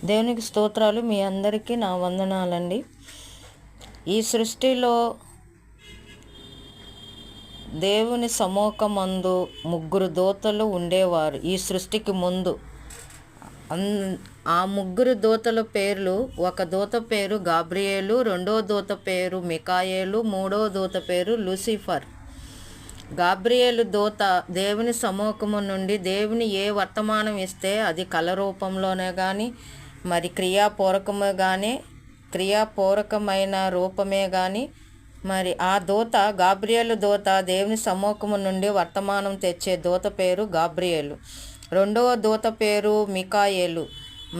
దేవునికి స్తోత్రాలు. మీ అందరికీ నా వందనాలండి. ఈ సృష్టిలో దేవుని సముఖమందు ముగ్గురు దూతలు ఉండేవారు. ఈ సృష్టికి ముందు ఆ ముగ్గురు దూతల పేర్లు, ఒక దూత పేరు గాబ్రియేలు, రెండో దూత పేరు మికాయేలు, మూడో దూత పేరు లూసిఫర్. గాబ్రియేలు దూత దేవుని సముఖము నుండి దేవుని ఏ వర్తమానం ఇస్తే అది కళ రూపంలోనే కానీ, మరి క్రియాపూరకమైన రూపమే కానీ, మరి ఆ దూత గాబ్రియేలు దూత దేవుని సముఖము నుండి వర్తమానం తెచ్చే దూత పేరు గాబ్రియేలు. రెండవ దూత పేరు మికాయేలు.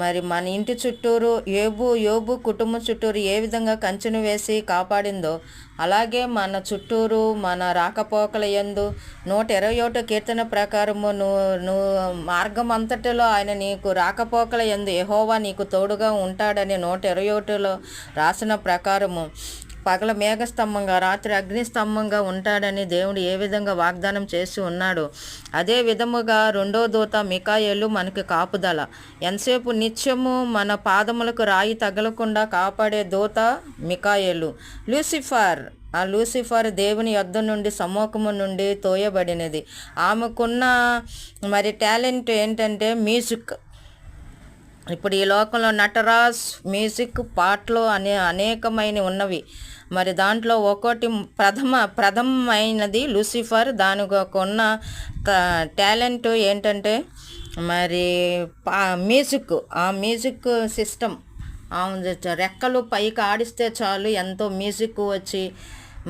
మరి మన ఇంటి చుట్టూరు యోబు కుటుంబం చుట్టూరు ఏ విధంగా కంచెను వేసి కాపాడిందో, అలాగే మన చుట్టూరు మన రాకపోకల యందు 121 కీర్తన ప్రకారము నువ్వు మార్గం అంతటిలో ఆయన నీకు రాకపోకల యందు యెహోవా నీకు తోడుగా ఉంటాడని 121లో రాసిన ప్రకారము పగల మేఘస్తంభంగా రాత్రి అగ్నిస్తంభంగా ఉంటాడని దేవుడు ఏ విధంగా వాగ్దానం చేసి ఉన్నాడో, అదే విధముగా రెండో దూత మికాయేలు మనకి కాపుదల. ఎంతసేపు నిత్యము మన పాదములకు రాయి తగలకుండా కాపాడే దూత మికాయేలు. ఆ లూసిఫర్ దేవుని యొద్ద నుండి సముఖము నుండి తోయబడినది. ఆమెకున్న మరి టాలెంట్ ఏంటంటే మ్యూజిక్. ఇప్పుడు ఈ లోకంలో నటరాజ్ మ్యూజిక్ పాటలు అనేకమైన ఉన్నవి. మరి దాంట్లో ఒకటి ప్రథమమైనది లూసిఫర్. దానికి ఉన్న టాలెంట్ ఏంటంటే మరి మ్యూజిక్. ఆ మ్యూజిక్ సిస్టమ్, రెక్కలు పైకి ఆడిస్తే చాలు ఎంతో మ్యూజిక్ వచ్చి,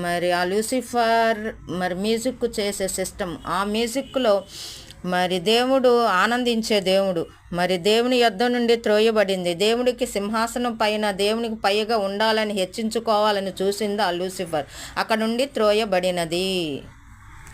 మరి ఆ లూసిఫర్ మరి మ్యూజిక్ చేసే సిస్టమ్. ఆ మ్యూజిక్లో మరి దేవుడు ఆనందించే దేవుడు. మరి దేవుని యొద్ద నుండి త్రోయబడింది. దేవుడికి సింహాసనం పైన దేవునికి పైగా ఉండాలని హెచ్చించుకోవాలని చూసింది ఆ లూసిఫర్. అక్కడ నుండి త్రోయబడినది.